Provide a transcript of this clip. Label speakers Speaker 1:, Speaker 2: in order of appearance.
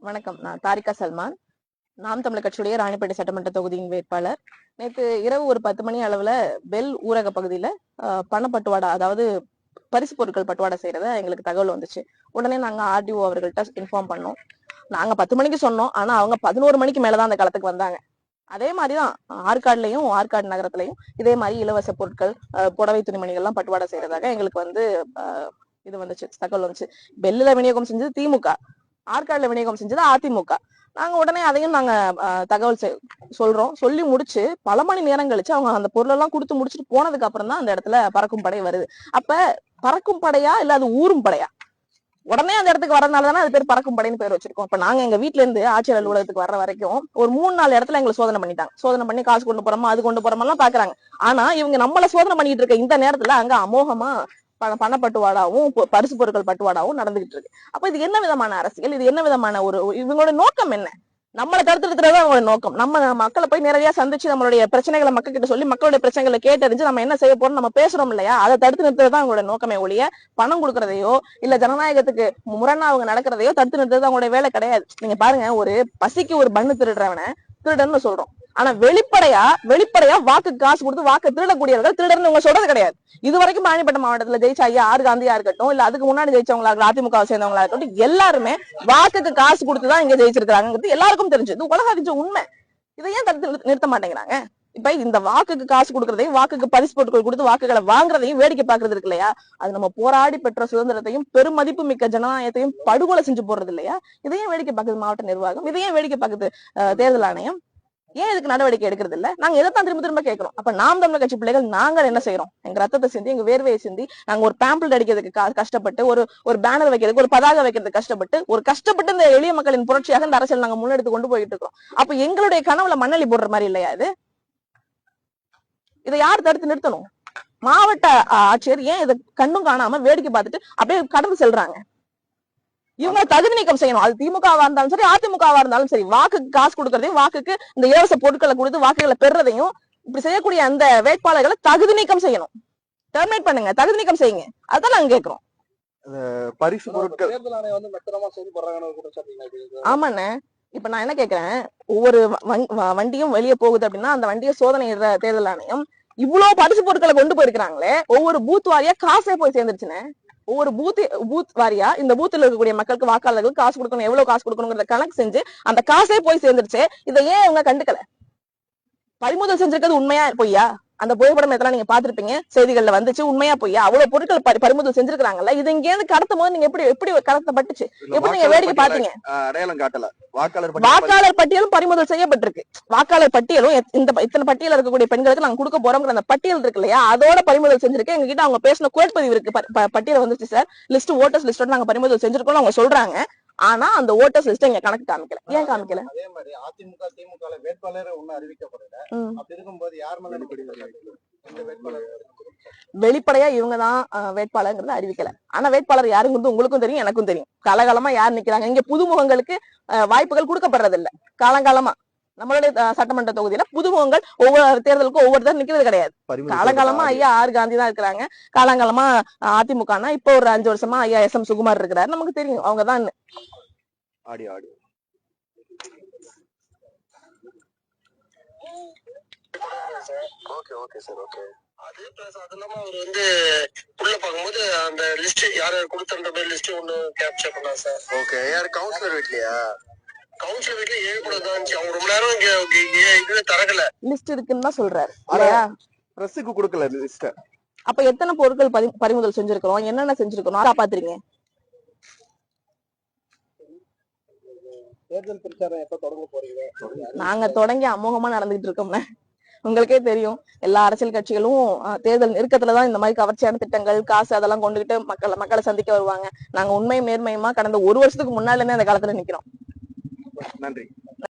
Speaker 1: வணக்கம். நான் தாரிகா சல்மான், நாம் தமிழர் கட்சியுடைய ராணிப்பேட்டை சட்டமன்ற தொகுதியின் வேட்பாளர். நேற்று இரவு ஒரு 10 மணி அளவுல பெல் ஊரக பகுதியில பணப்பட்டுவாடா, அதாவது பரிசு பொருட்கள் பட்டுவாடா செய்யறத எங்களுக்கு தகவல் வந்துச்சு. உடனே நாங்க ஆர்டிஓ அவர்கள்ட்ட இன்ஃபார்ம் பண்ணோம். நாங்க 10 மணிக்கு சொன்னோம், ஆனா அவங்க 11 மணிக்கு மேலதான் அந்த களத்துக்கு வந்தாங்க. அதே மாதிரிதான் ஆற்காடு நகரத்திலையும் இதே மாதிரி இலவச பொருட்கள், புடவை துணிமணிகள் எல்லாம் பட்டுவாடா செய்யறதாக எங்களுக்கு இது வந்துச்சு, தகவல் வந்துச்சு. பெல்லுல விநியோகம் செஞ்சது திமுக, ஆற்காடுல விநியோகம் செஞ்சது அதிமுக. நாங்க உடனே அதையும் நாங்க தகவல் சொல்றோம். சொல்லி முடிச்சு பல மணி நேரம் கழிச்சு அவங்க அந்த பொருள் எல்லாம் கொடுத்து முடிச்சுட்டு போனதுக்கு அப்புறம் தான் அந்த இடத்துல பறக்கும் படை வருது. அப்ப பறக்கும் படையா இல்ல அது ஊரும் படையா? உடனே அந்த இடத்துக்கு வரதுனாலதானே அது பேர் பறக்கும் படைன்னு பேர் வச்சிருக்கோம். இப்ப நாங்க எங்க வீட்டுல இருந்து ஆட்சியர் அலுவலகத்துக்கு வர்ற வரைக்கும் ஒரு 3-4 இடத்துல எங்களை சோதனை பண்ணிட்டாங்க. சோதனை பண்ணி காசு கொண்டு போறோமா, அது கொண்டு போறோமா எல்லாம் பாக்குறாங்க. ஆனா இவங்க நம்மள சோதனை பண்ணிட்டு இருக்க இந்த நேரத்துல அங்க அமோகமா பணப்பட்டுவாடாவும் பரிசு பொருட்கள் பட்டுவாடாவும் நடந்துகிட்டு இருக்கு. அப்ப இது என்ன விதமான அரசியல்? இது என்ன விதமான இவங்களோட நோக்கம் என்ன? நம்மளை தடுத்துறது அவங்களோட நோக்கம். நம்ம மக்களை போய் நேரடியா சந்திச்சு நம்மளுடைய பிரச்சனைகளை மக்கள் கிட்ட சொல்லி மக்களுடைய பிரச்சனைகளை கேட்டறிஞ்சு நம்ம என்ன செய்ய போறோம் நம்ம பேசுறோம் இல்லையா, அதை தடுத்து நிறுத்துறதுதான் அவங்களோட நோக்கமே ஒழிய பணம் கொடுக்கறதையோ இல்ல ஜனநாயகத்துக்கு முரணா அவங்க நடக்கிறதையோ தடுத்து நிறுத்துறது அவங்களுடைய வேலை கிடையாது. நீங்க பாருங்க, ஒரு பசிக்கு ஒரு பண்ணு திருடுறவனை திருடன்னு சொல்றோம். ஆனா வெளிப்படையா வாக்கு காசு கொடுத்து வாக்கு திருடக்கூடியவர்கள் திருடன்னு இவங்க சொல்றது கிடையாது. இது வரைக்கும் ராணிப்பேட்டை மாவட்டத்துல ஜெயிச்ச ஐயா ஆர் காந்தியா இருக்கட்டும், இல்ல அதுக்கு முன்னாடி ஜெயிச்சவங்களா இருக்கட்டும், அதிமுக சேர்ந்தவங்களா இருக்கட்டும், எல்லாருமே வாக்குக்கு காசு கொடுத்துதான் இங்க ஜெயிச்சிருக்காங்கிறது எல்லாருக்கும் தெரிஞ்சு, இது உலக அறிஞ்ச உண்மை. இதை ஏன் தடுத்து நிறுத்த மாட்டேங்கிறாங்க? இப்ப இந்த வாக்குக்கு காசு கொடுக்கறதையும் வாக்குக்கு பரிசு பொருட்கள் கொடுத்து வாக்குகளை வாங்குறதையும் வேடிக்கை பாக்குறது இருக்கு இல்லையா, அது நம்ம போராடி பெற்ற சுதந்திரத்தையும் பெருமதிப்பு மிக்க ஜனநாயகத்தையும் படுகொலை செஞ்சு போறது இல்லையா? இதையும் வேடிக்கை பாக்குது மாவட்ட நிர்வாகம், இதையும் வேடிக்கை பாக்குது தேர்தல் ஆணையம். ஏன் இதுக்கு நடவடிக்கை எடுக்கிறது இல்ல? நாங்க எதைத்தான் திரும்ப திரும்ப கேட்கிறோம். அப்ப நாம் தமிழர் கட்சி பிள்ளைகள் நாங்கள் என்ன செய்யறோம்? எங்க ரத்தத்தை சிந்தி, எங்க வேர்வையை சிந்தி, நாங்க ஒரு பேம்பிள் அடிக்கிறதுக்கு கஷ்டப்பட்டு, ஒரு பேனர் வைக்கிறதுக்கு, ஒரு பதாக வைக்கிறதுக்கு கஷ்டப்பட்டு இந்த எளிய மக்களின் புரட்சியாக இந்த அரசியல் நாங்க முன்னெடுத்து கொண்டு போயிட்டு இருக்கோம். அப்ப எங்களுடைய கனவுல மண்ணலி போடுற மாதிரி இல்லையா இது? இதை யார் தடுத்து நிறுத்தணும்? மாவட்ட ஆட்சியர் ஏன் இதை கண்ணும் காணாம வேடிக்கை பார்த்துட்டு அப்படியே கடந்து செல்றாங்க? இவங்க தகுதி நீக்கம் செய்யணும். அது திமுகவா இருந்தாலும் சரி, அதிமுகவா இருந்தாலும் சரி. வாக்குக்கு காசு கொடுக்கறதையும் வாக்குக்கு இந்த இலவச பொருட்களை கொடுத்து வாக்குகளை பெறதையும் இப்படி செய்யக்கூடிய அந்த வேட்பாளர்களை தகுதி நீக்கம் செய்யணும். டெர்மினேட் பண்ணுங்க, தகுதி நீக்கம் செய்யுங்க. அதான் நாங்க கேட்கிறோம்.
Speaker 2: பரிசு பொருட்கள்
Speaker 1: ஆமாண்ணே. இப்ப நான் என்ன கேக்குறேன், ஒவ்வொரு வண்டியும் வெளியே போகுது அப்படின்னா அந்த வண்டியை சோதனை தேர்தல் ஆணையம் இவ்வளவு பரிசு பொருட்களை கொண்டு போயிருக்கிறாங்களே, ஒவ்வொரு பூத் வாரியா காசே போய் சேர்ந்துருச்சுன்னு. ஒவ்வொரு பூத் வாரியா இந்த பூத்துல இருக்கக்கூடிய மக்களுக்கு, வாக்காளர்களுக்கு காசு கொடுக்கணும், எவ்வளவு காசு கொடுக்கணுங்கிறத கணக்கு செஞ்சு அந்த காசே போய் சேர்ந்துருச்சு. இதை ஏன் இவங்க கண்டுக்கல? பறிமுதல் செஞ்சிருக்கிறது உண்மையா பொய்யா? அந்த புகைப்படம் எத்தனை நீங்க பாத்துருப்பீங்க, செய்திகள்ல வந்துச்சு. உண்மையா பொய்யா? அவ்வளவு பொருட்கள் பறிமுதல் செஞ்சிருக்காங்கல்ல, இது இங்க இருந்து கடத்தும் போது நீங்க எப்படி கடத்தப்பட்டுச்சு, எப்படி நீங்க வேடிக்கை பாத்தீங்க?
Speaker 2: அடையாளம் காட்டல.
Speaker 1: வாக்காளர் பட்டியலும் பறிமுதல் செய்யப்பட்டிருக்கு. வாக்காளர் பட்டியலும் இத்தனை பட்டியல இருக்கக்கூடிய பெண்களுக்கு நாங்க கொடுக்க போறோங்கிற அந்த பட்டியல் இருக்கு இல்லையா, அதோட பறிமுதல் செஞ்சிருக்கு. எங்க கிட்ட அவங்க பேசின குவேட்பதிவு இருக்கு. பட்டியல் வந்துச்சு சார், லிஸ்ட், ஓட்டர்ஸ் லிஸ்டோட நாங்க பறிமுதல் செஞ்சிருக்கோம் அவங்க சொல்றாங்க. ஆனா அந்த ஓட்டர்ஸ் லிஸ்ட் எங்க கணக்கு காமிக்கல. ஏன் காமிக்கல?
Speaker 2: அதே மாதிரி அதிமுக திமுக வேட்பாளர் ஒண்ணு அறிவிக்கப்படல. அப்படி இருக்கும்போது யார் மேல
Speaker 1: வெளிப்படையா இவங்கதான் வேட்பாளர்ங்கிறது அறிவிக்கல. ஆனா வேட்பாளர் யாருங்கிறது உங்களுக்கும் தெரியும், எனக்கும் தெரியும். காலகாலமா யார் நிக்கிறாங்க இங்க, புதுமுகங்களுக்கு வாய்ப்புகள் கொடுக்கப்படுறது இல்ல. காலங்காலமா நம்மளுடைய சட்டமன்ற தொகுதியில புதுமுகங்கள் ஒவ்வொரு தேர்தலுக்கும் ஒவ்வொருத்தர் நிக்கிறது கிடையாது. காலங்காலமா ஐயா ஆர் காந்தி தான் இருக்கிறாங்க. காலங்காலமா அதிமுகனா இப்ப ஒரு 5 வருஷமா ஐயா எஸ் எம் சுகுமார் இருக்கிறாரு. நமக்கு தெரியும் அவங்கதான்.
Speaker 3: அது பிளஸ் அது இல்லாம அவர் உள்ள பாக்கும்போது அந்த லிஸ்ட் யார் யார் கொடுத்தன்ற மாதிரி லிஸ்ட் ஒண்ணு கேப்சர் பண்ணா சார்.
Speaker 2: ஓகே, யார் கவுன்சிலர் வீட்லயா?
Speaker 3: கவுன்சிலர் வீட்ல ஏகப்பட்டதா இருந்துச்சு. அவங்க ரொம்ப நேரம் இதுல தரகல
Speaker 1: லிஸ்ட் இருக்குன்னு தான் சொல்றாரு இல்லையா?
Speaker 2: பிரஸுக்கு கொடுக்கல லிஸ்ட்.
Speaker 1: அப்ப எத்தனை பொருட்கள் பறிமுதல் செஞ்சிருக்கிறோம், என்னென்ன செஞ்சிருக்கிறோம் காப்பாத்துறீங்க?
Speaker 2: தேர்தல் பிரச்சாரம் எப்ப தொடங்க போறீங்க?
Speaker 1: நாங்க தொடங்கி அமோகமா நடந்துகிட்டு இருக்கோம்ல, உங்களுக்கே தெரியும். எல்லா அரசியல் கட்சிகளும் தேர்தல் நெருக்கத்துலதான் இந்த மாதிரி கவர்ச்சியான திட்டங்கள், காசு அதெல்லாம் கொண்டுகிட்டு மக்களை சந்திக்க வருவாங்க. நாங்க உண்மையும் நேர்மையுமா கடந்த 1 வருஷத்துக்கு முன்னால இருந்தே அந்த காலத்துல நிக்கிறோம்.
Speaker 2: நன்றி.